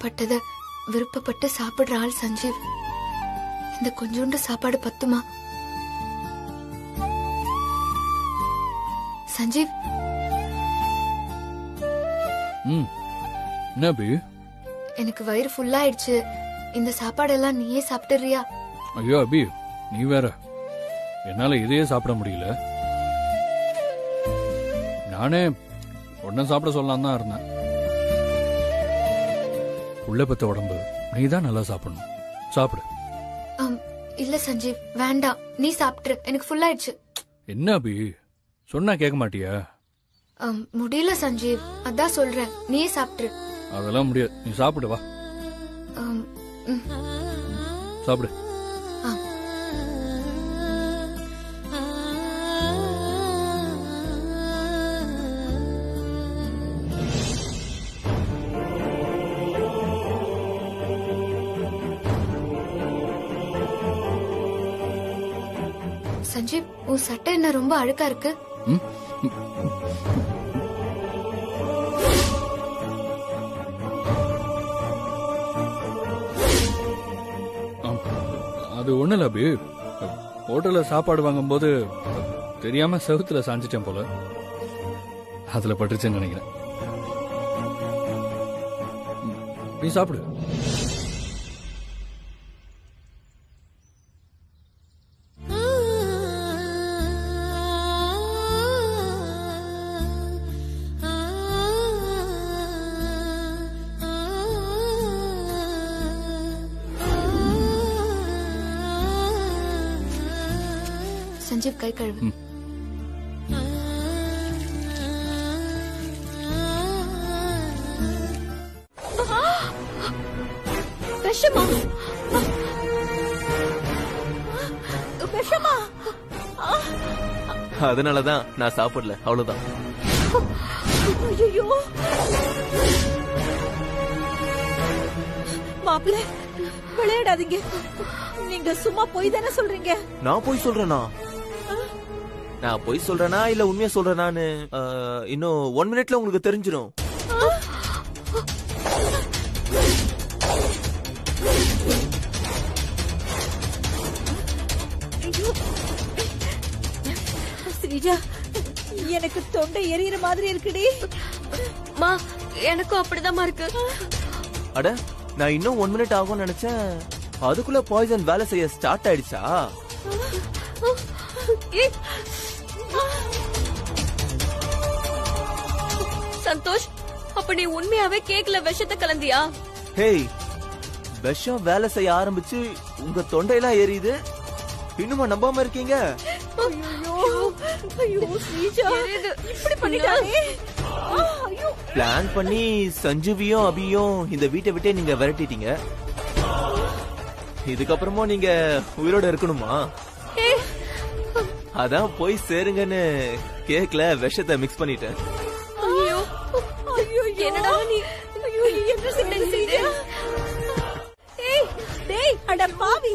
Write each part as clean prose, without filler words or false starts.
விருப்பப்பட்டத விருப்பப்பட்டு சாப்பிடுற ஆள் சஞ்சீவ். இந்த கொஞ்சோண்டு சாப்பாடு பத்துமா? சஞ்சீவ், என்ன அபி? எனக்கு வயிறு ஃபுல்லா ஆயிடுச்சு. இந்த சாப்பாடெல்லாம் நீயே சாப்பிட்டுறியா? ஐயோ அபி, நீ வேற. என்னால இதையே சாப்பிட முடியல. நானே உடனே சாப்பிட சொல்லலாம் தான் இருந்தேன். உள்ள பத்த உடம்பு நீ தான் நல்லா சாப்பிடணும். சாப்பிடு. இல்ல சஞ்சீவ், வேண்டாம், நீ சாப்பிட்டுரு. எனக்கு ஃபுல் ஆயிடுச்சு. என்ன அபி, சொன்னா கேட்க மாட்டியா? முடியல சஞ்சீவ், அதான் சொல்றேன், நீயே சாப்பிட்டுரு. அதெல்லாம் முடியாது, நீ சாப்பிடு. வா சாப்பிடு. சஞ்சீவ், உன் சட்டை என்ன ரொம்ப அழுக்கா இருக்கு? அது ஒண்ணு இல்ல அபி, ஹோட்டல்ல சாப்பாடு வாங்கும் போது தெரியாம செவுத்துல சாஞ்சிட்டேன் போல, அதுல பட்டுச்சுன்னு நினைக்கிறேன். நீ சாப்பிடு. சஞ்சீவ், கை கழுவு. விஷமா? விஷமா? அதனாலதான் நான் சாப்பிடல, அவ்வளவுதான். ஐயோ மாப்பிள்ள, விளையாடாதீங்க. நீங்க சும்மா போய் தானே சொல்றீங்க. நான் போய் சொல்றேனா? நான் போய் சொல்றேனா இல்ல உண்மையா சொல்றேனான்னு இன்னும் 1 மினிட்ல உங்களுக்கு தெரிஞ்சிடும். ஸ்ரீஜா, எனக்கு தொண்டை எரியற மாதிரி இருக்குடி. மா, எனக்கும் அப்படிதான் இருக்கு. அட, நான் இன்னும் 1 மினிட் ஆகும்னு நினைச்சேன். அதுக்குள்ள பாய்சன் வேலை செய்ய ஸ்டார்ட் ஆயிடுச்சா? சந்தோஷ், அப்ப நீ உண்மையாவே கேக்ல விஷத்தை கலந்தியா? ஹேய், விஷம் வேலை செய்ய ஆரம்பிச்சு உங்க தொண்டையெல்லாம் எரியுது, இன்னுமா நம்பாம இருக்கீங்க? பிளான் பண்ணி சஞ்சுவியும் அபியும் இந்த வீட்டை விட்டே நீங்க விரட்டிட்டீங்க. இதுக்கப்புறமும் நீங்க உயிரோட இருக்கணுமா? அதான் போய் சேருங்கன்னு கேக்ல விஷத்தை மிக்ஸ் பண்ணிட்டேன். என்னடா நீ? என்ன செய்ய? டேய், அட பாவி,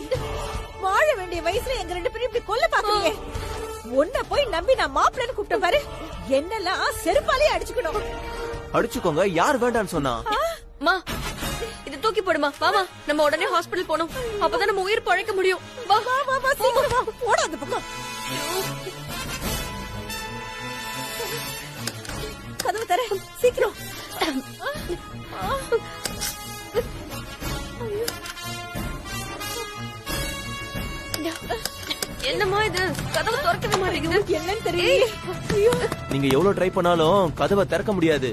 வாழ வேண்டிய வயசுல எங்க 2 பேரும் இப்படி கொல்ல பாக்குறீங்க. உன்னை போய் நம்பி நான் மாப்பிள்ளன்னு கூப்பிட்ட பாரு, என்னெல்லாம் செருப்பாலே அடிச்சுக்கணும். அடிச்சுக்கோங்க, யார் வேண்டான்னு சொன்னா? மா, இது தூக்கி போடுமா. வாமா, நம்ம உடனே ஹாஸ்பிடல் போனோம். அப்பதான் நம்ம உயிர் பழைக்க முடியும். வா வா வா வா, சீக்கிரம் வா. போடா அந்த பக்கம். கதவு தர, சீக்கிரம். என்னமா இது, கதவு திறக்கவே மாட்டேங்குது. என்னன்னு தெரியல. நீங்க எவ்வளவு ட்ரை பண்ணாலும் கதவை திறக்க முடியாது.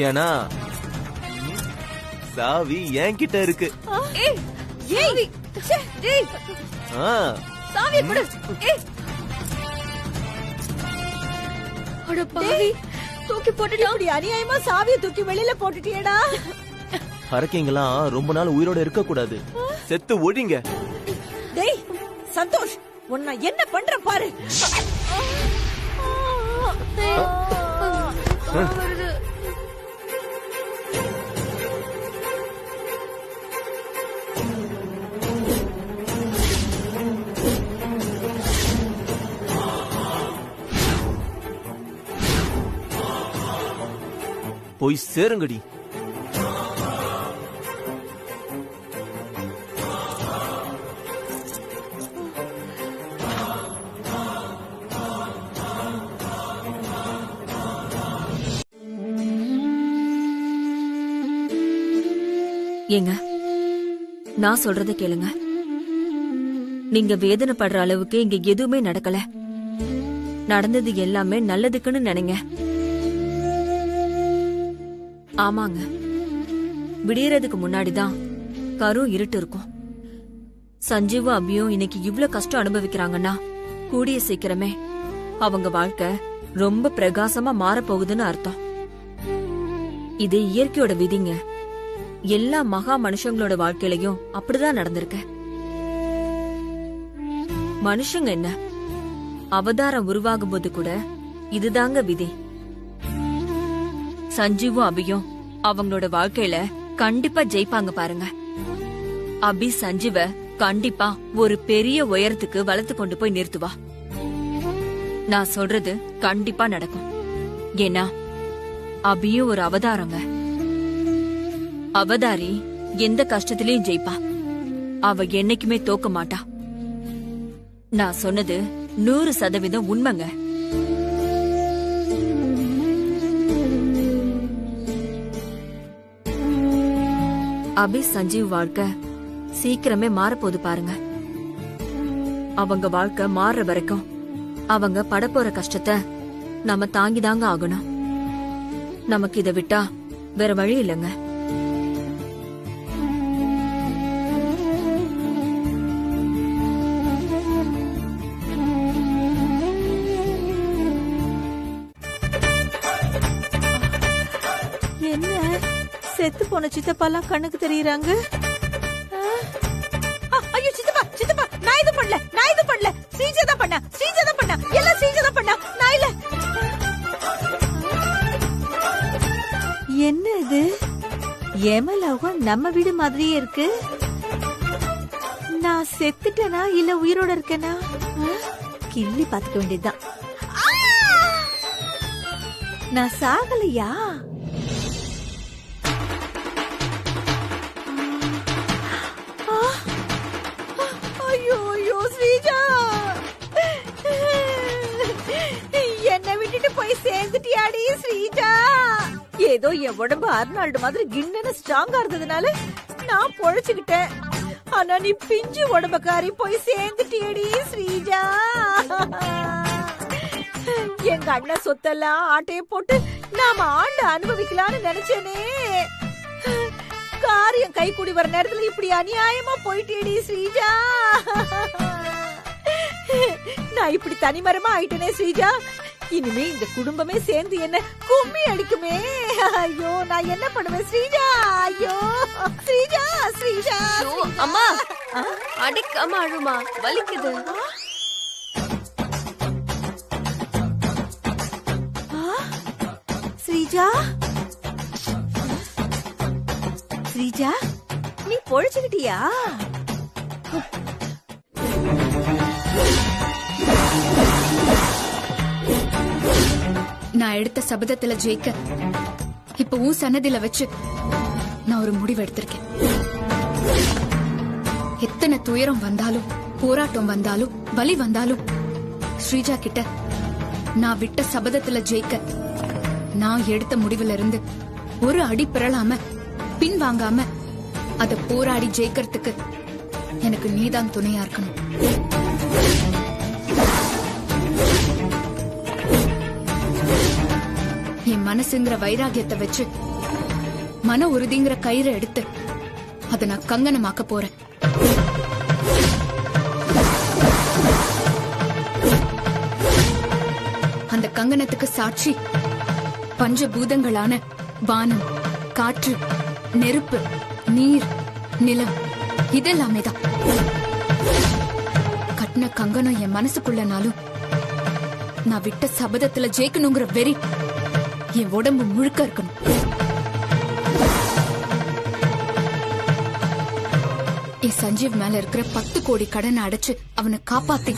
ஏன்னா சாவி என்கிட்ட இருக்கு. சாவி கொடு. தூக்கி போட்டுட்டு அநியாயமா சாவியை தூக்கி வெளியில போட்டுட்டியடா. ஹரக்கிங்கெல்லாம் ரொம்ப நாள் உயிரோட இருக்க கூடாது, செத்து ஒழிங்க. டேய் சந்தோஷ், உன்னை என்ன பண்ற பாரு. போய் சேருங்கடி. ஏங்க நான் சொல்றத கேளுங்க. நீங்க வேதனைப்படுற அளவுக்கு இங்க எதுவுமே நடக்கல. நடந்தது எல்லாமே நல்லதுக்குன்னு நினைங்க. ஆமாங்க, விடியறதுக்கு முன்னாடிதான் கரும் இருட்டு இருக்கும். சஞ்சீவும் அபியும் இன்னைக்கு இவ்ளோ கஷ்டம் அனுபவிக்கிறாங்கன்னா கூடிய சீக்கிரமே அவங்க வாழ்க்கை ரொம்ப பிரகாசமா மாறப்போகுதுன்னு அர்த்தம். இது இயற்கையோட விதிங்க. எல்லா மகா மனுஷங்களோட வாழ்க்கையிலயும் அப்படிதான் நடந்திருக்கு. மனுஷங்க என்ன, அவதாரம் உருவாகும் போது கூட இதுதாங்க விதி. சஞ்சீவும் அபியும் அவங்களோட வாழ்க்கையில கண்டிப்பா ஜெயிப்பாங்க பாருங்க. அபி சஞ்சீவ கண்டிப்பா ஒரு பெரிய உயரத்துக்கு வளர்த்து கொண்டு போய் நிறுத்துவா. நான் சொல்றது கண்டிப்பா நடக்கும். ஏன்னா அபியும் ஒரு அவதாரங்க. அவதாரி எந்த கஷ்டத்திலயும் ஜெயிப்பா. அவ என்னைக்குமே தோக்க மாட்டா. நான் சொன்னது 100% உண்மைங்க. அபி சஞ்சீவ் வாழ்க்கை சீக்கிரமே மாறப்போது பாருங்க. அவங்க வாழ்க்கை மாறுற வரைக்கும் அவங்க படப்போற கஷ்டத்தை நம்ம தாங்கிதாங்க ஆகணும். நமக்கு இதை விட்டா வேற வழி இல்லைங்க. என்ன செத்து போன சித்தப்பாலாம் கண்ணுக்கு தெரியறாங்க? ஐயோ சித்தப்பா சித்தப்பா, நான் இது பண்ணல ஸ்ரீஜா தான் பண்ணா எல்லாம் ஸ்ரீஜா தான் பண்ணா, நான் இல்ல. என்ன இது ஏமலோகம் நம்ம வீடு மாதிரியே இருக்கு. நான் செத்துட்டேனா இல்ல உயிரோட இருக்கேனா? கிள்ளி பாத்துக்க வேண்டியதுதான். நான் சாகலையா? ஐயோ ஸ்ரீஜா, என்ன விட்டுட்டு போய் சேர்ந்துட்டியாடி ஸ்ரீஜா. ஏதோ என் உடம்பு அர்னால்டு மாதிரி கிண்ணன ஸ்ட்ராங்கா இருந்ததுனால நான் பொழைச்சுக்கிட்டேன். ஆனா நீ பிஞ்சு உடம்புக்காரி போய் சேர்ந்துட்டியடி ஸ்ரீஜா. எங்க அண்ணன் சொத்தெல்லாம் ஆட்டைய போட்டு நாம ஆண்டு அனுபவிக்கலாம்னு நினைச்சேனே. காரியம் கை கூடி வர நேரத்துல இப்படி அநியாயமா போயிட்டேடி ஸ்ரீஜா. நான் இப்படி தனிமரமா ஆயிட்டேனே ஸ்ரீஜா. இனிமே இந்த குடும்பமே சேர்ந்து என்ன கும்மி அடிக்குமே. ஐயோ நான் என்ன பண்ணுவேன் ஸ்ரீஜா? ஐயோ ஸ்ரீஜா ஸ்ரீஜா. அம்மா அடிக்காம அழுமா, வலிக்குது. ஸ்ரீஜா ஸ்ரீஜா, நீ பொழைச்சுக்கிட்டியா? நான் எடுத்த சபதத்துல ஜெயிக்க இப்ப உன் சன்னதியில வச்சு நான் ஒரு முடிவு எடுத்திருக்கேன். எத்தனை துயரம் வந்தாலும், போராட்டம் வந்தாலும், வலி வந்தாலும் ஸ்ரீஜா கிட்ட நான் விட்ட சபதத்துல ஜெயிக்க, நான் எடுத்த முடிவுல இருந்து ஒரு அடி பிறளாம பின் வாங்காம அத போராடி ஜெயிக்கிறதுக்கு எனக்கு நீதான் துணையா இருக்கணும். என் மனசுங்கிற வைராகியத்தை வச்சு மன உறுதிங்கிற கயிறை எடுத்து அதை நான் கங்கணமாக்க போறேன். அந்த கங்கணத்துக்கு சாட்சி பஞ்சபூதங்களான வானம், காற்று, நெருப்பு, நீர், நிலம் இதெல்லாமே தான். கட்டின கங்கணம் என் மனசுக்குள்ளனாலும் நான் விட்ட சபதத்துல ஜெயிக்கணுங்கிற வெறி என் உடம்பு முழுக்க இருக்கணும். என் சஞ்சீவ் மேல இருக்கிற 10 கோடி கடனை அடைச்சு அவனை காப்பாத்தி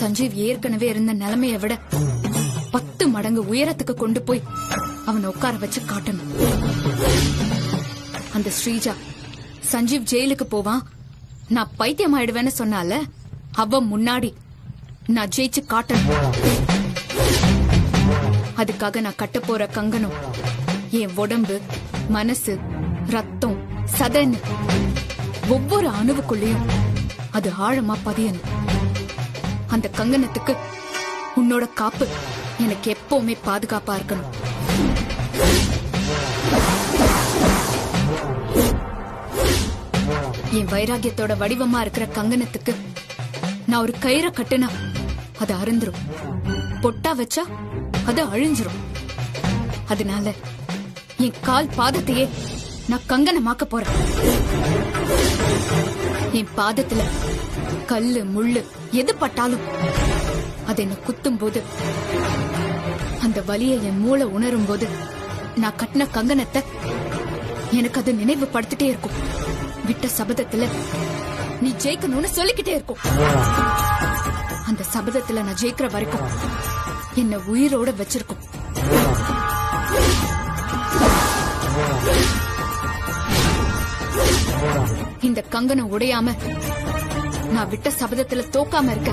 சஞ்சீவ் ஏற்கனவே இருந்த நிலைமையை விட 10 மடங்கு உயரத்துக்கு கொண்டு போய் அவனை உட்கார வச்சு காட்டணும். அந்த ஸ்ரீஜா சஞ்சீவ் ஜெயிலுக்கு போவான், நான் பைத்தியம் ஆயிடுவேன்னு சொன்னால அவ முன்னாடி நான் ஜெயிச்சு காட்டணும். அதுக்காக நான் கட்ட போற கங்கணம் என் உடம்பு, மனசு, ரத்தம், சதன்னு ஒவ்வொரு அணுவுக்குள்ளேயும் அது ஆழமா பதியணும். அந்த கங்கணத்துக்கு உன்னோட காப்பு எனக்கு எப்பவுமே பாதுகாப்பா இருக்கணும். என் வைராகியத்தோட வடிவமா இருக்கிற கங்கணத்துக்கு நான் ஒரு கயிறை கட்டுனா அது அருந்துரும், பொட்டா வச்சா அது அழிஞ்சிரும். அதனால என் கால் பாதத்தையே நான் கங்கணமாக்க போறேன். என் பாதத்துல கல்லு முள்ளு எது பட்டாலும் அது என்ன குத்தும் போது, அந்த வலியை என் மூளை உணரும் போது நான் கட்டின கங்கணத்தை எனக்கு அது நினைவுபடுத்திட்டே இருக்கும். விட்ட சபதத்துல நீ ஜெயிக்கணும்னு சொல்லிக்கிட்டே இருக்கும். அந்த சபதத்துல நான் ஜெயிக்கிற வரைக்கும் என்ன உயிரோட வச்சிருக்கும். இந்த கங்கணம் உடையாம நான் விட்ட சபதத்துல தோக்காம இருக்க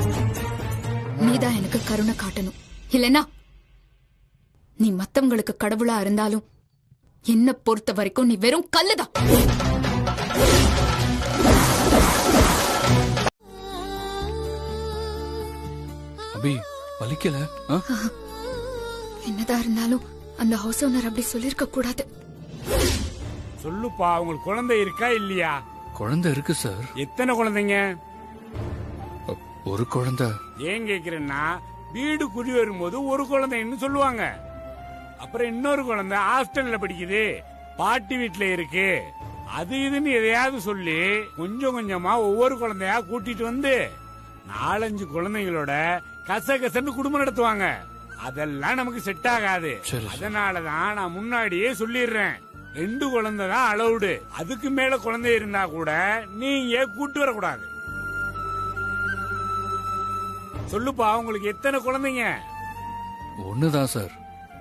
நீதான் எனக்கு கருணை காட்டணும். இல்லனா நீ மத்தவங்களுக்கு கடவுளா இருந்தாலும் என்ன பொறுத்த வரைக்கும் நீ வெறும் கல்லுதான். அபி வலிக்கல? என்னதான் இருந்தாலும் அந்த ஹவுஸ் ஓனர் அப்படி சொல்லிருக்க கூடாது. சொல்லுப்பா, உங்களுக்கு குழந்தை இருக்கா இல்லையா? குழந்தை இருக்கு சார். எத்தனை குழந்தைங்க? ஒரு குழந்தை. ஏன் கேக்குறேன்னா, வீடு குடி வரும்போது ஒரு குழந்தைன்னு சொல்லுவாங்க. அப்புறம் இன்னொரு குழந்தை ஹாஸ்டல்ல படிக்குது, பாட்டி வீட்டுல இருக்கு, அது இதுன்னு எதையாவது சொல்லி கொஞ்சம் கொஞ்சமா ஒவ்வொரு குழந்தையா கூட்டிட்டு வந்து 4-5 குழந்தைங்களோட கசகசன்னு குடும்பம் நடத்துவாங்க. அதெல்லாம் நமக்கு செட் ஆகாது. அதனாலதான் நான் முன்னாடியே சொல்லிடுறேன், 2 குழந்தை தான் அலௌடு. அதுக்கு மேல குழந்தை இருந்தா கூட நீங்க கூட்டு வரக்கூடாது. சொல்லுப்பா, உங்களுக்கு எத்தனை குழந்தைங்க? ஒண்ணுதான் சார்.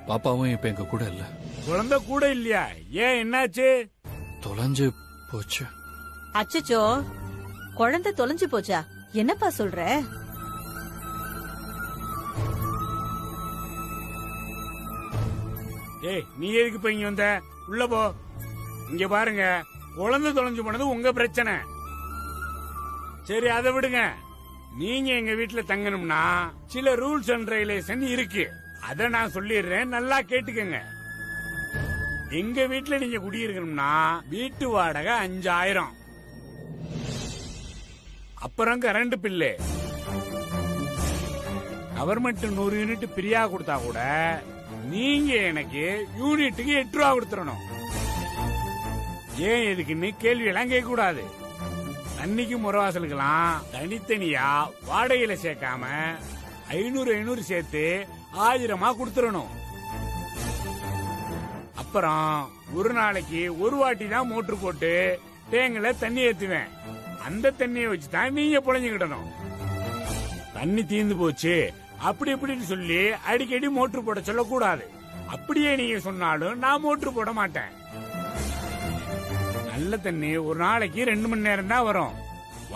பாப்பாவும் இப்ப எங்க கூட இல்ல. குழந்தை கூட இல்லையா? ஏன், என்னாச்சு? தொலைஞ்சு போச்சு. அச்சச்சோ, குழந்தை தொலைஞ்சு போச்சா? என்னப்பா சொல்ற? ஏய், நீ எதுக்கு இப்ப இங்க வந்த? உள்ள போ. இங்க பாருங்க, குழந்தை தொலைஞ்சு போனது உங்க பிரச்சனை. சரி, அதை விடுங்க. நீங்க எங்க வீட்டுல தங்கணும்னா சில ரூல்ஸ் அண்ட் ரெகுலேஷன் இருக்கு. அத நான் சொல்லிடுறேன், நல்லா கேட்டுக்கங்க. எங்க வீட்டுல நீங்க குடியிருக்கணும்னா வீட்டு வாடகை 5000. அப்புறம் current bill. Government 100 unit Priya கொடுத்தா கூட நீங்க எனக்கு யூனிட்டுக்கு 8 ரூபா கொடுத்துடணும். ஏன் எதுக்குன்னு கேள்வி எல்லாம் கேட்க கூடாது. தண்ணிக்கு முறவாசலுக்கெல்லாம் தனித்தனியா வாடகையில சேர்க்காம 500 சேர்த்து 1000 கொடுத்துடணும். அப்புறம் ஒரு நாளைக்கு ஒரு வாட்டி தான் மோட்டர் போட்டு டேங்கில தண்ணி ஏத்துவேன். அந்த தண்ணியை வச்சுதான் நீங்க புழைஞ்சுக்கிடணும். தண்ணி தீர்ந்து போச்சு அப்படி இப்படின்னு சொல்லி அடிக்கடி மோட்டர் போட சொல்லக்கூடாது. அப்படியே நீங்க சொன்னாலும் நான் மோட்டர் போட மாட்டேன். நல்ல தண்ணி ஒரு நாளைக்கு 2 மணி நேரம் தான் வரும்.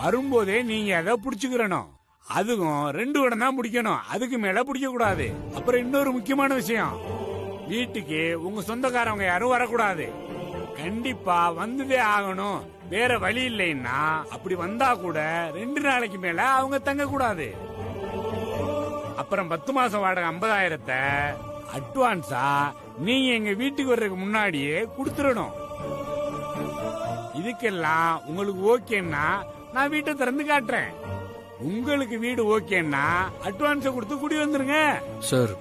வரும்போதே நீங்க அதை புடிச்சுக்கிறணும். அதுவும் 2 குடம் தான் பிடிக்கணும், அதுக்கு மேல பிடிக்க கூடாது. அப்புறம் இன்னொரு முக்கியமான விஷயம், வீட்டுக்கு உங்க சொந்தக்காரவங்க யாரும் வரக்கூடாது. கண்டிப்பா வந்ததே ஆகணும். வேற வழி இல்லைன்னா அப்படி வந்தா கூட 2 நாளைக்கு மேல அவங்க தங்க கூடாது. அப்புறம் 10 மாசம் வாடகை 50000 அட்வான்ஸா நீங்க எங்க வீட்டுக்கு வர்றதுக்கு முன்னாடியே கொடுத்துடணும். இதுக்கெல்லாம் உங்களுக்கு ஓகேன்னா நான் வீட்டை திறந்து காட்டுறேன். உங்களுக்கு வீடு ஓகேன்னா அட்வான்ஸ கொடுத்து குடி வந்துருங்க. சார்,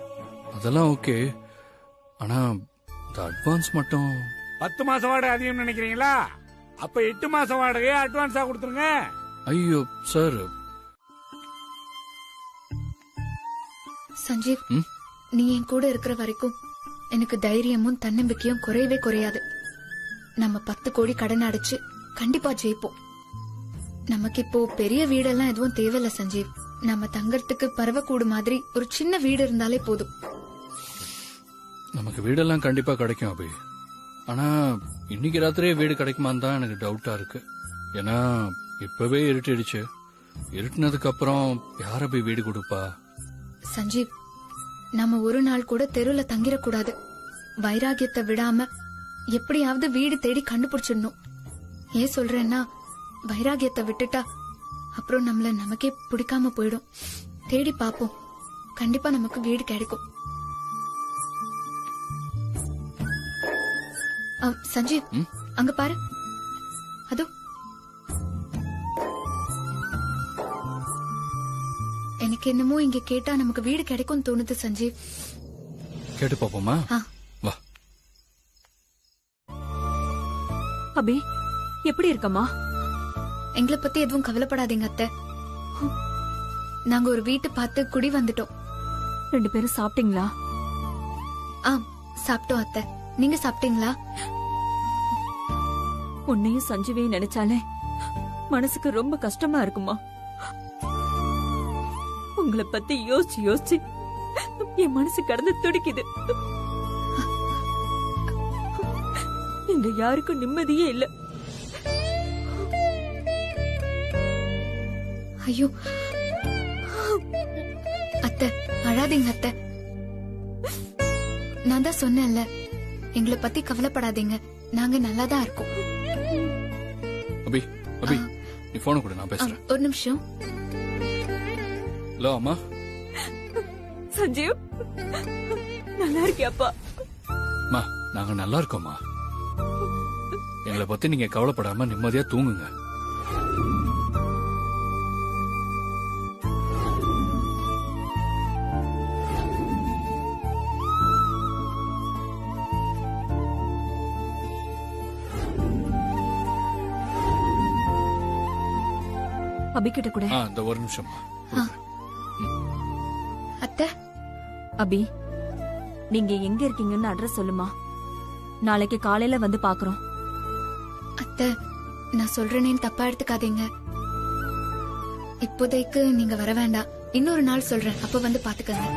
அதெல்லாம் ஓகே. ஆனா இந்த அட்வான்ஸ் மட்டும் 10 மாசம் வாடகை அதிகம் நினைக்கிறீங்களா? அப்ப 8 மாசம் வாடகையை அட்வான்ஸா கொடுத்துருங்க. ஐயோ சார். சஞ்சீவ், நீ என் கூட இருக்கிற வரைக்கும் எனக்கு தைரியமும் தன்னம்பிக்கையும் குறையவே குறையாது. நம்ம 10 கோடி கடன் அடைச்சு கண்டிப்பா ஜெயிப்போம். நமக்கு இப்போ பெரிய வீடெல்லாம் எதுவும் தேவையில்ல சஞ்சீவ். நம்ம தங்கறதுக்கு பறவைக்கூடு மாதிரி ஒரு சின்ன வீடு இருந்தாலே போதும். நமக்கு வீடெல்லாம் கண்டிப்பா கிடைக்கும் அபி. ஆனா இன்னைக்கு ராத்திரியே வீடு கிடைக்குமான்னு தான் எனக்கு டவுட்டா இருக்கு. ஏன்னா இப்பவே இருட்டிடுச்சு. இருட்டினதுக்கு அப்புறம் யார போய் வீடு கொடுப்பா? சஞ்சீவ், நம்ம ஒரு நாள் கூட தெருல தங்கிடக்கூடாது. வைராகியத்தை விடாம எப்படியாவது வீடு தேடி கண்டுபிடிச்சிடணும். ஏன் சொல்றேன்னா வைராகியத்தை விட்டுட்டா அப்புறம் நம்மள நமக்கே பிடிக்காம போயிடும். தேடி பாப்போம், கண்டிப்பா நமக்கு வீடு கிடைக்கும். சஞ்சீவ், அங்க பாரு, அதோ. எனக்கு என்னமோ இங்க கேட்டா நமக்கு வீடு கிடைக்கும் தோணுது சஞ்சீவ். கேட்டு பாப்போமா? வா. அபி எப்படி இருக்கம்மா? எங்களை பத்தி எதுவும் கவலைப்படாதீங்க அத்தை. நாங்க ஒரு வீட்டு பார்த்து குடி வந்துட்டோம். 2 பேரும் சாப்பிட்டீங்களா? சாப்பிட்டோம் அத்தை. நீங்க சாப்பிட்டீங்களா? உன்னையும் சஞ்சீவையும் நினைச்சாலே மனசுக்கு ரொம்ப கஷ்டமா இருக்குமா? உங்களை பத்தி யோசிச்சு யோசிச்சு என் மனசு கடந்து துடிக்குது. இங்க யாருக்கும் நிம்மதியே இல்ல. ஐயோ அத்தை, அழாதீங்க அத்தை. நான் தான் சொன்னேன்ல, எங்களை பத்தி கவலைப்படாதீங்க, நாங்க நல்லாதான் இருக்கோம். அபி, அபி, நீ போன கொடு, நான் பேசுறேன். ஒரு நிமிஷம். ஹலோ அம்மா. சஞ்சீவ், நல்லா இருக்கியாப்பா? அம்மா, நாங்க நல்லா இருக்கோம்மா. எங்களை பத்தி நீங்க கவலைப்படாம நிம்மதியா தூங்குங்க. அபிகிட்ட கூட. இந்த ஒரு நிமிஷம் அத்தை. அபி, நீங்க எங்க இருக்கீங்கன்னு அட்ரஸ் சொல்லுமா, நாளைக்கு காலையில வந்து பாக்குறோம். அத்தை, நான் சொல்றேனேன்னு தப்பா எடுத்துக்காதீங்க. இப்போதைக்கு நீங்க வர வேண்டாம், இன்னொரு நாள் சொல்றேன், அப்ப வந்து பாத்துக்கங்க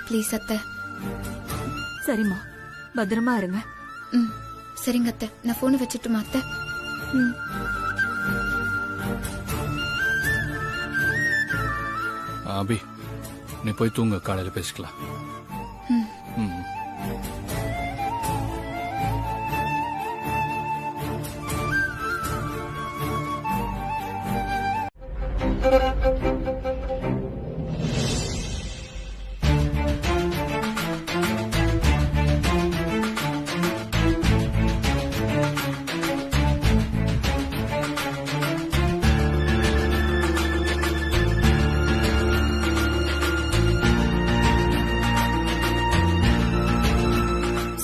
ப்ளீஸ் அத்தை. சரிம்மா, பத்திரமா இருங்க. சரிங்க அத்தை, நான் போனை வச்சுட்டுமா அத்தை? அபி, நீ போய் தூங்க, காலையில பேசிக்கலாம்.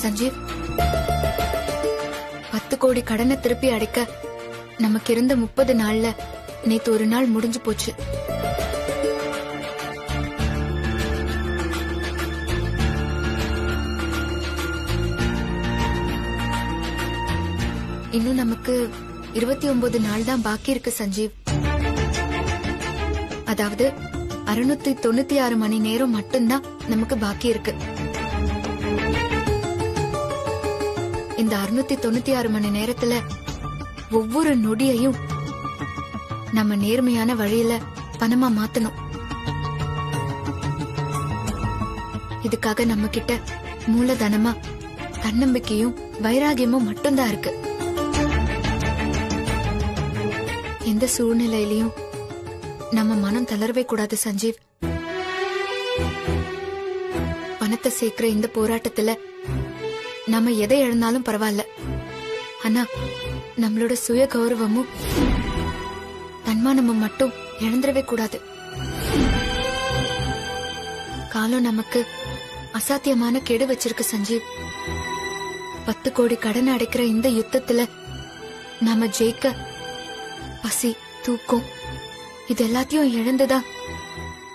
சஞ்சீவ், 10 கோடி கடனை திருப்பி அடைக்க நமக்கு இருந்த 30 நாள்ல நேத்து ஒரு நாள் முடிஞ்சு போச்சு. இன்னும் நமக்கு 29 நாள் தான் பாக்கி இருக்கு சஞ்சீவ். அதாவது 696 மணி நேரம் மட்டும்தான் நமக்கு பாக்கி இருக்கு. இந்த 696 மணி நேரத்துல ஒவ்வொரு நொடியையும் நம்ம நேர்மையான வழியில பணமா மாத்தணும். இதுக்காக நம்ம கிட்ட மூலதனமா தன்னம்பிக்கையும் வைராகியமும் மட்டும்தான் இருக்கு. எந்த சூழ்நிலையிலையும் நம்ம மனம் தளரவே கூடாது சஞ்சீவ். பணத்தை சேர்க்கிற இந்த போராட்டத்துல நம்ம எதை இழந்தாலும் பரவாயில்ல, ஆனா நம்மளோட சுய கௌரவமும் தன்மானமும் மட்டும் இழந்துடவே கூடாது. காலம் நமக்கு அசாத்தியமான கெடு வச்சிருக்கு சஞ்சீவ். 10 கோடி கடன் அடைக்கிற இந்த யுத்தத்துல நாம ஜெயிக்க பசி, தூக்கம் இது எல்லாத்தையும் இழந்துதான்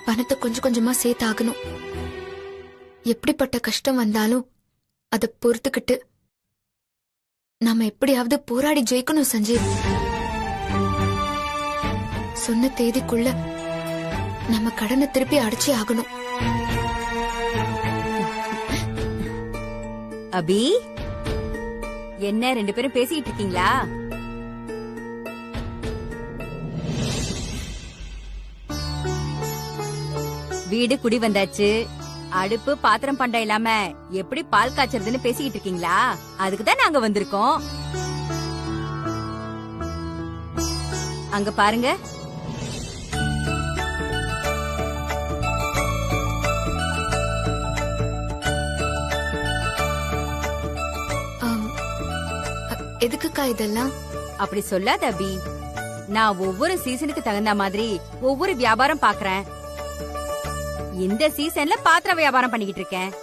பணத்தை கொஞ்சம் கொஞ்சமா சேர்த்தாகணும். எப்படிப்பட்ட கஷ்டம் வந்தாலும் அதை பொறுத்துக்கிட்டு நாம எப்படியாவது போராடி ஜெயிக்கணும் சஞ்சீவ். சொன்ன தேதிக்குள்ள நம்ம கடனை திருப்பி அடைச்சி ஆகணும். அபி, என்ன 2 பேரும் பேசிட்டு இருக்கீங்களா? வீடு குடி வந்தாச்சு, அடுப்பு பாத்திரம் பண்டம் இல்லாம எப்படி பால் காய்ச்சறதுன்னு பேசிக்கிட்டு இருக்கீங்களா? அதுக்குதான் நாங்க வந்திருக்கோம். அங்க பாருங்க. எதுக்குக்கா இதெல்லாம்? அப்படி சொல்லாத அபி. நான் ஒவ்வொரு சீசனுக்கு தகுந்த மாதிரி ஒவ்வொரு வியாபாரம் பாக்குறேன். இந்த சீசன்ல பாத்திர வியாபாரம் பண்ணிக்கிட்டு இருக்கேன்.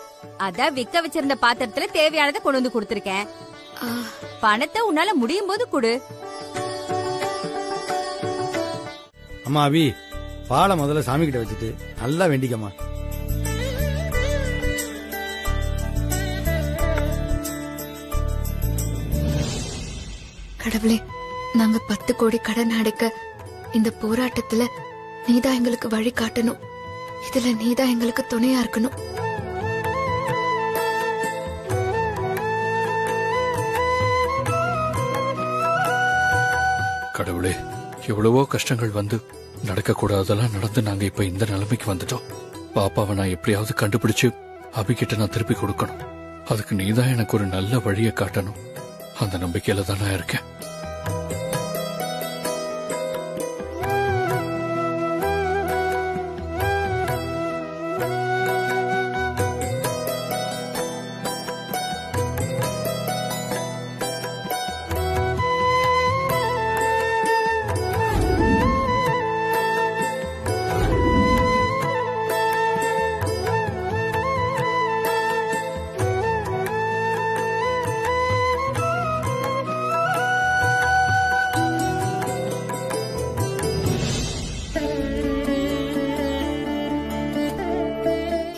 அதான் விக்க வச்சிருந்த பாத்திரத்துல தேவையானதை கொண்டு வந்து கொடுத்திருக்கேன். பணத்தை உன்னால முடியும் போது கொடு. அம்மா அபி, பாலை முதல்ல சாமி கிட்ட வச்சுட்டு நல்லா வேண்டிக்கம்மா. கடவுளே, நாங்க 10 கோடி கடன் அடைக்க இந்த போராட்டத்துல நீதான் எங்களுக்கு வழி காட்டணும். இதுல நீதான் எங்களுக்கு துணையா இருக்கணும். கடவுளே, எவ்வளவோ கஷ்டங்கள் வந்து நடக்க கூடாதெல்லாம் நடந்து நாங்க இப்ப இந்த நிலைமைக்கு வந்துட்டோம். பாப்பாவை நான் எப்படியாவது கண்டுபிடிச்சு அபிகிட்ட நான் திருப்பி கொடுக்கணும். அதுக்கு நீதான் எனக்கு ஒரு நல்ல வழியை காட்டணும். அந்த நம்பிக்கையில தான் நான் இருக்கேன்.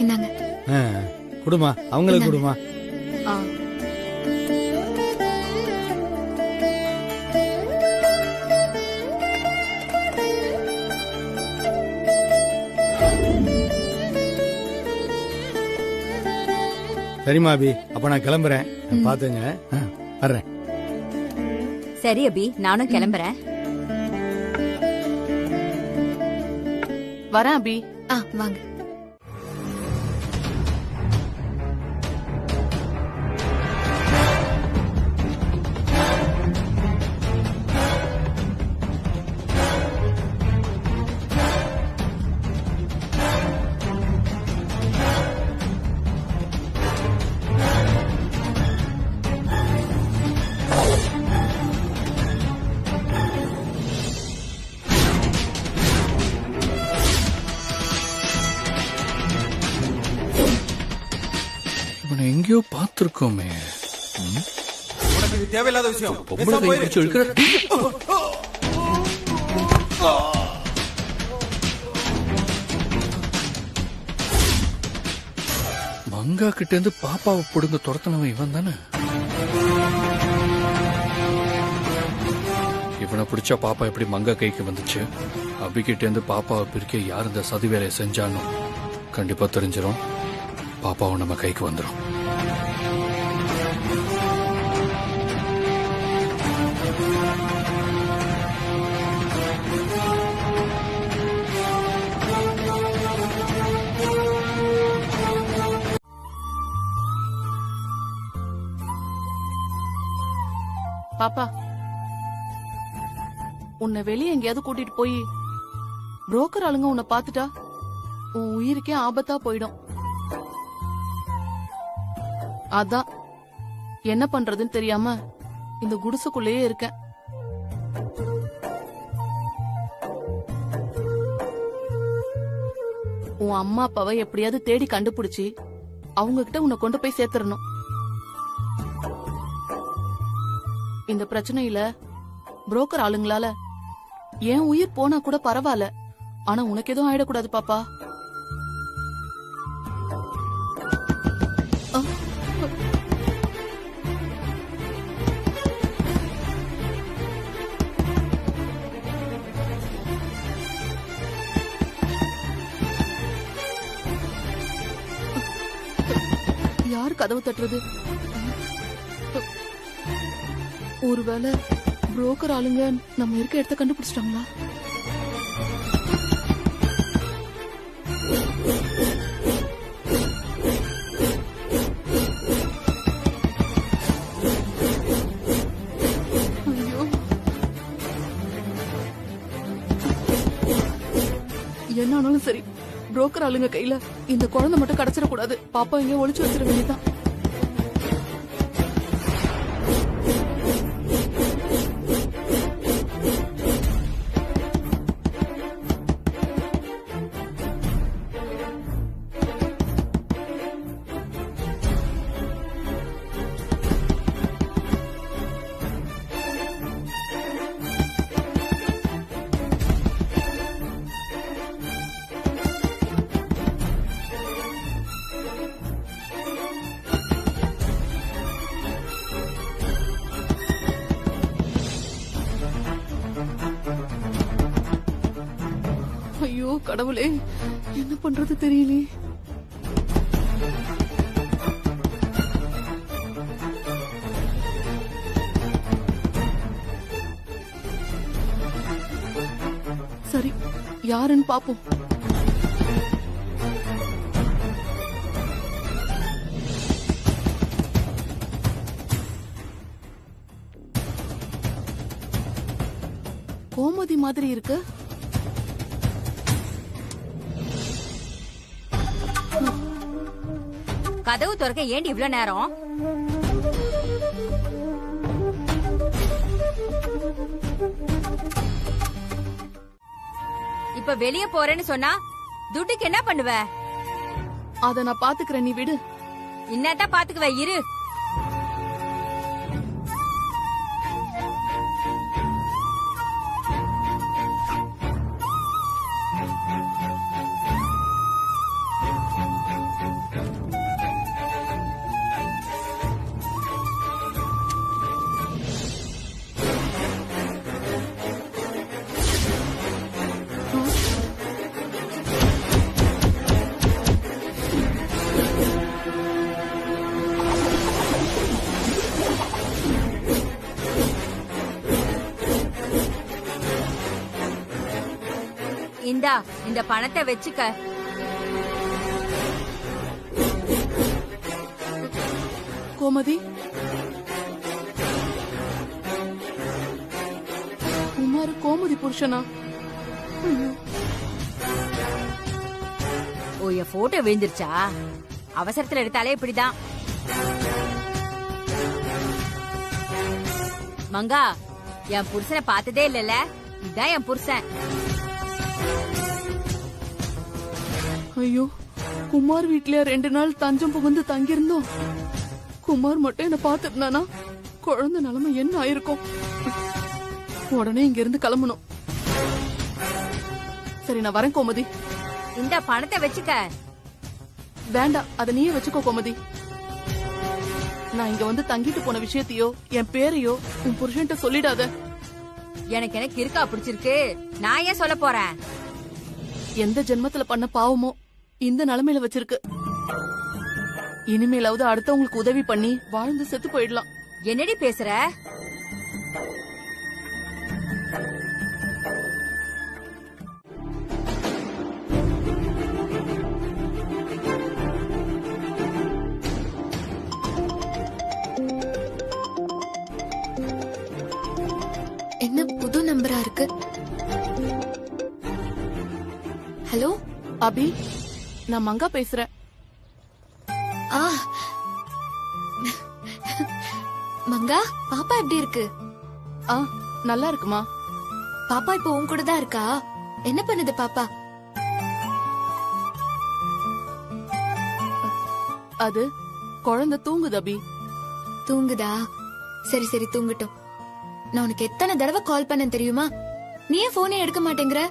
என்னங்க? குடுமா, அவங்களுக்கு குடுமா. சரிம்மா அபி, அப்ப நான் கிளம்புறேன். பாத்துங்க, வர்றேன். சரி அபி, நானும் கிளம்புறேன். வரேன் அபி. வாங்க. எங்கேயோ பார்த்திருக்கோமே. தேவையில்லாத விஷயம். பொம்பளை கை பிடிச்சு இழுக்கிற. மங்கா கிட்ட இருந்து பாப்பாவை பிடுங்க துரத்தனவன் இவன் தானே. இவனை பிடிச்சா பாப்பா எப்படி மங்கா கைக்கு வந்துச்சு? அபிகிட்ட இருந்து பாப்பாவை பிரிக்க யார் இந்த சதி வேலையை செஞ்சானோ கண்டிப்பா தெரிஞ்சிடும். பாப்பாவும் நம்ம கைக்கு வந்துடும். பாப்பா, உன்னை வெளியே எங்கேயாவது கூட்டிட்டு போய் புரோக்கர் ஆளுங்க உன்னை பாத்துட்டா உன் உயிருக்கே ஆபத்தா போயிடும். அதான் என்ன பண்றதுன்னு தெரியாம இந்த குடிசைக்குள்ளேயே இருக்கேன். உன் அம்மா அப்பாவை எப்படியாவது தேடி கண்டுபிடிச்சு அவங்க கிட்ட உன்னை கொண்டு போய் சேர்த்துடணும். இந்த பிரச்சனையில புரோக்கர் ஆளுங்களால என் உயிர் போனா கூட பரவாயில்ல, ஆனா உனக்கு எதுவும் ஆயிடக்கூடாது பாப்பா. யாரு கதவு தட்டுறது? ஒருவேளை புரோக்கர் ஆளுங்க நம்ம இருக்க இடத்த கண்டுபிடிச்சிட்டாங்களா? ஐயோ, ஆனாலும் சரி புரோக்கர் ஆளுங்க கையில இந்த குழந்தை மட்டும் கிடைச்சிடக்கூடாது. பாப்பா இங்க ஒளிச்சு வச்சிட வேண்டியதான். ஐயோ கடவுளே, என்ன பண்றது தெரியலையே. சரி, யாருன்னு பாப்போம். கோமதி மாதிரி இருக்கு. கதவு திறக்க ஏண்டி இவ்வளவு நேரம்? இப்ப வெளிய போறேன்னு சொன்னா துட்டுக்கு என்ன பண்ணுவ? அத நான் பாத்துக்கிறேன், நீ விடு. இன்னதான் பாத்துக்குவ, இரு. இந்தா, இந்த பணத்தை வச்சுக்க. கோமதி, குமார் கோமதி புருஷனா? ஓ, என் போட்டோ விழுந்துருச்சா? அவசரத்துல எடுத்தாலே இப்படிதான். மங்கா, என் புருஷனை பார்த்ததே இல்லல, இதான் என் புருஷன். ஐயோ, குமார் வீட்லயா 2 நாள் தஞ்சம் புகுந்து தங்கியிருந்தோம். குமார் மட்டும் என்ன பாத்துட்டானா குழந்தை நிலைமை என்ன ஆயிருக்கும்? உடனே இங்க இருந்து கிளம்பணும். சரி, நான் வரேன் கோமதி. இந்த பணத்தை வச்சுக்க. வேண்டாம், அத நீயே வச்சுக்கோ கோமதி. நான் இங்க வந்து தங்கிட்டு போன விஷயத்தையோ என் பேரையோ உன் புருஷன்ட்ட சொல்லிடாத. எனக்கு இருக்கா பிடிச்சிருக்கு, நான் ஏன் சொல்ல போறேன்? எந்த ஜென்மத்துல பண்ண பாவமோ இந்த நிலைமையில வச்சிருக்கு. இனிமேலாவது அடுத்தவங்களுக்கு உதவி பண்ணி வாழ்ந்து செத்து போயிடலாம். என்னடி பேசுற? என்ன புது நம்பரா இருக்கு? ஹலோ அபி, நான் மங்கா பேசுறேன். ஆ மங்கா, பாப்பா எப்படி இருக்கு? ஆ, நல்லா இருக்குமா. பாப்பா இப்போ உன் கூட தான் இருக்கா? என்ன பண்ணுது பாப்பா? அது குழந்தை தூங்குது அபி. தூங்குதா? சரி சரி, தூங்கட்டும். நான் உனக்கு எத்தனை தடவை கால் பண்ண தெரியுமா? நீ ஏன் போனே எடுக்க மாட்டேங்கிற?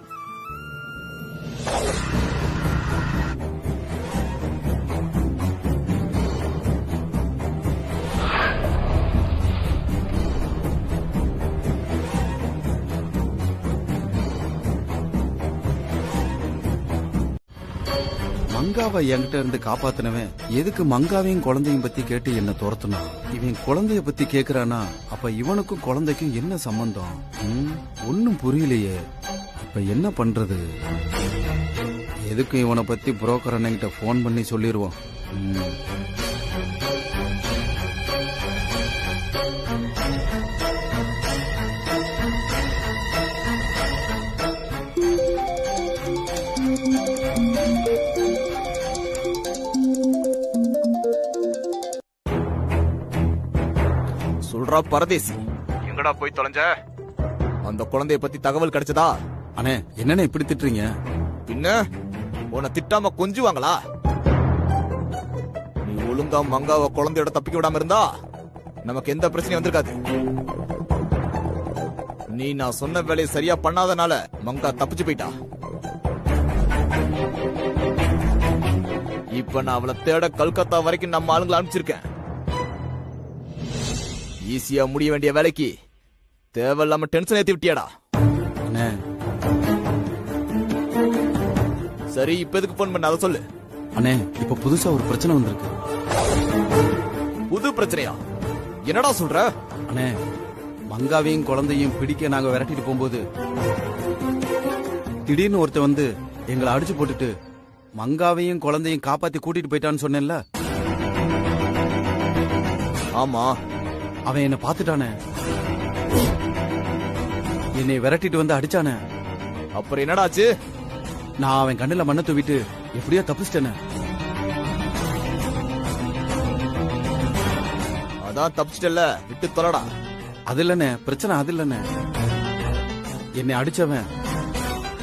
மங்காவை என்கிட்ட இருந்து காப்பாத்தினவன் எதுக்கு மங்காவையும் குழந்தையும் பத்தி கேட்டு என்ன துரத்துனா? இவன் குழந்தைய பத்தி கேக்குறானா? அப்ப இவனுக்கும் குழந்தைக்கும் என்ன சம்பந்தம்? ஒன்னும் புரியலையே. இப்ப என்ன பண்றது? எதுக்கும் இவனை பத்தி புரோக்கர் அண்ணங்கிட்ட போன் பண்ணி சொல்லிடுவோம். சொல்றா பரதேசி. எங்கடா போய் தொலைஞ்ச? அந்த குழந்தைய பத்தி தகவல் கிடைச்சதா? அண்ணே என்னண்ணே இப்படி திட்டுறீங்க? பின்ன உன்னை திட்டாம கொஞ்சுவாங்களா? நீ ஒழுங்கா மங்காவ குழந்தையோட தப்பிக்க விடாம இருந்தா நமக்கு எந்த பிரச்சனையும் வந்திருக்காது. நீ நான் சொன்ன வேலையை சரியா பண்ணாதனால மங்கா தப்பிச்சு போயிட்டா. இப்ப நான் அவளை தேட கல்கத்தா வரைக்கும் நம்ம ஆளுங்களை அனுப்பிச்சிருக்கேன். ஈஸியா முடிய வேண்டிய வேலைக்கு தேவையில்லாம டென்ஷன் ஏத்தி விட்டியாடா. அண்ணே சரி, இப்ப எதுக்கு போன் பண்ண அதை சொல்லு. அண்ணே இப்ப புதுசா ஒரு பிரச்சனை வந்திருக்கு. புது பிரச்சனையா? என்னடா சொல்ற? அண்ணே மங்காவையும் குழந்தையும் பிடிக்க நாங்க விரட்டிட்டு போகும்போது திடீர்னு ஒருத்தன் வந்து எங்களை அடிச்சு போட்டுட்டு மங்காவையும் குழந்தையும் காப்பாத்தி கூட்டிட்டு போயிட்டான்னு சொன்னேன்ல. ஆமா, அவன் என்ன பாத்துட்டானே, என்னை விரட்டிட்டு வந்து அடிச்சானே. அப்புறம் என்னடாச்சு? நான் அவன் கண்ணுல மண்ணை தூவிட்டு எப்படியோ தப்பிச்சிட்டேனே. அதான் தப்பிச்சிட்டல, விட்டு தொலைடா. அது இல்லண்ணே பிரச்சனை, அது இல்லண்ணே. என்னை அடிச்சவன்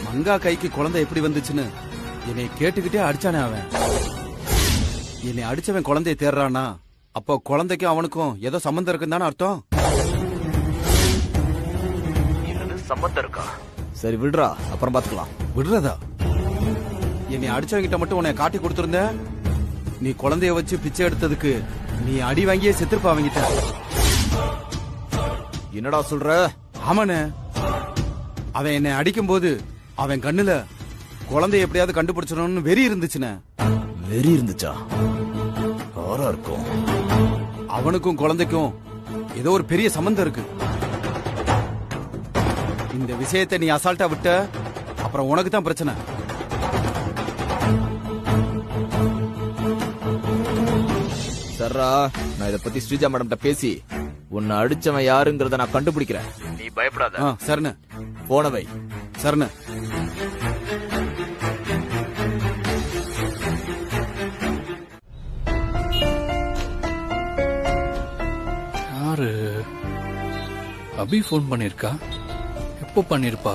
மங்கா கைக்கு குழந்தை எப்படி வந்துச்சுன்னு என்னை கேட்டுக்கிட்டே அடிச்சானே. அவன் என்னை அடிச்சவன் குழந்தைய தேடுறானா, அப்போ குழந்தைக்கும் அவனுக்கும் ஏதோ சம்பந்தம் இருக்குன்னு தானே அர்த்தம். சம்பந்தம் இருக்கா? சரி விடுறா, அப்புறம் பாத்துக்கலாம். விடுறதா? என்னை அடிச்சவங்கிட்ட மட்டும் உன்னை காட்டி கொடுத்திருந்த, நீ குழந்தைய வச்சு பிச்சை எடுத்ததுக்கு நீ அடி வாங்கியே செத்துருப்ப அவங்கிட்ட. என்னடா சொல்ற? ஆமாண்ணே, அவன் என்னை அடிக்கும் போது அவன் கண்ணுல குழந்தைய எப்படியாவது கண்டுபிடிச்சிடணும்னு வெறி இருந்துச்சுண்ணே. வெறி இருந்துச்சா? ஆறா இருக்கும். அவனுக்கும் குழந்தைக்கும் ஏதோ ஒரு பெரிய சம்பந்தம் இருக்கு. இந்த விஷயத்தை நீ அசால்ட்டா விட்ட அப்புறம் உனக்கு தான் பிரச்சனை. சர்ரா, நான் இத பத்தி ஸ்ரீஜா மேடம் பேசி உன்னை அடிச்சவன் யாருங்கறத நான் கண்டுபிடிக்கிறேன். நீ பயப்படாத. சரண போனவை சரண. யாரு? அபி போன் பண்ணிருக்கா? எப்போ பண்ணிருப்பா?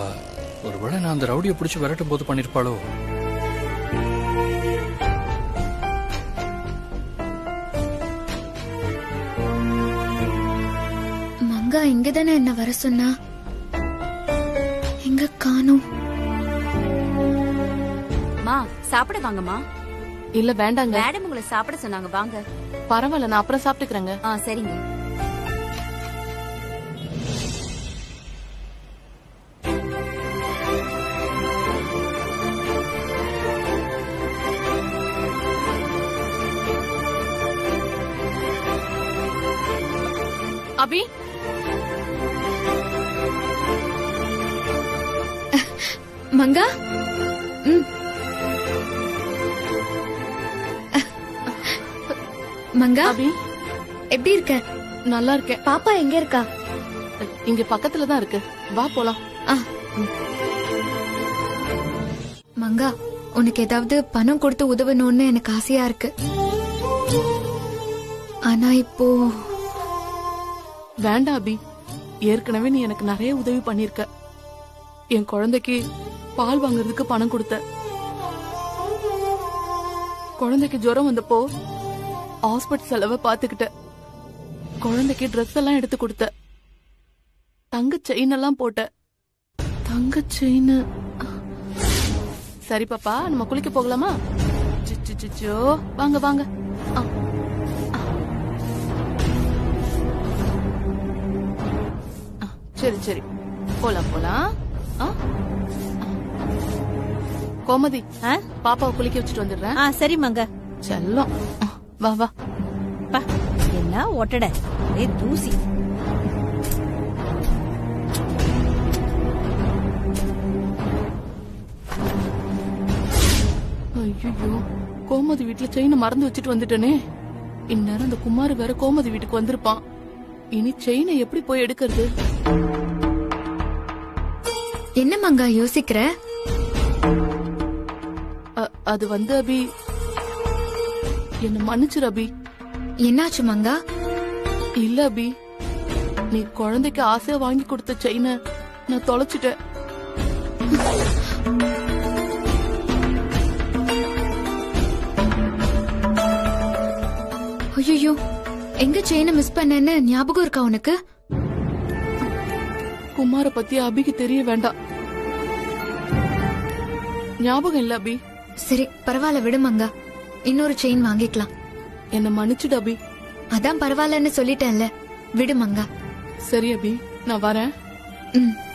ஒருவேளை நான் அந்த ரவுடியை பிடிச்சு விரட்டும் போது பண்ணிருப்பாளோ? மங்கா இங்கதானே என்ன வர சொன்னா, எங்க காணோம்? மா சாப்பிட வாங்கம்மா. இல்ல வேண்டாங்க, மேடம் உங்களை சாப்பிட சொன்னாங்க, வாங்க. பரவாயில்ல, நான் அப்புறம் சாப்பிட்டுக்கிறேங்க. சரிங்க. அபி, மங்கா, மங்கா அபி எப்படி இருக்க? நல்லா இருக்கேன். பாப்பா எங்க இருக்கா? இங்க பக்கத்துல தான் இருக்கு, வா போலாம். மங்கா, உனக்கு ஏதாவது பணம் கொடுத்து உதவணும்னு எனக்கு ஆசையா இருக்கு. ஆனா இப்போ வேண்டாம் அபி, ஏற்கனவே நீ எனக்கு நிறைய உதவி பண்ணிருக்க. என் குழந்தைக்கு பால் வாங்குறதுக்கு பணம் கொடுத்த, குழந்தைக்கு ஜுரம் வந்தப்போ ஹாஸ்பிட்டல் செலவை பாத்துக்கிட்ட, குழந்தைக்கு ட்ரெஸ் எல்லாம் எடுத்து கொடுத்த, தங்க செயின் எல்லாம் போட்ட. தங்க செயின். சரி பாப்பா, நம்ம குளிக்க போகலாமா? சிச்சோ, வாங்க வாங்க. சரி சரி, போலாம் போலாம். கோமதி, பாப்பாவை குளிக்க வச்சுட்டு வந்துடுறேன். சரி மங்க. செல்லம், வா வா. என்ன ஒட்டட ஒரே தூசி. ஐயோ, கோமதி வீட்டுல செயினை மறந்து வச்சுட்டு வந்துட்டேனே. இந்நேரம் அந்த குமார் வேற கோமதி வீட்டுக்கு வந்திருப்பான். இனி செயினை எப்படி போய் எடுக்கிறது? என்ன மங்கா யோசிக்கிற? அது வந்து அபி, என்ன மன்னிச்சிரு அபி. என்னாச்சு மங்கா? இல்ல அபி, நீ குழந்தைக்கு ஆசையா வாங்கி கொடுத்த செயினை நான் தொலைச்சிட்டேன். ஐயோ, எங்க செயினை மிஸ் பண்ணேன்னு ஞாபகம் இருக்கா உனக்கு? குமார பத்தி அபிக்கு தெரிய வேண்டாம். ஞாபகம் இல்ல அபி. சரி பரவாயில்ல, விடு மங்கா. இன்னொரு செயின் வாங்கிக்கலாம். என்ன மன்னிச்சுடு அபி. அதான் பரவாயில்லன்னு சொல்லிட்டேன்ல, விடு மங்கா. சரி அபி, நான் வரேன். ம்.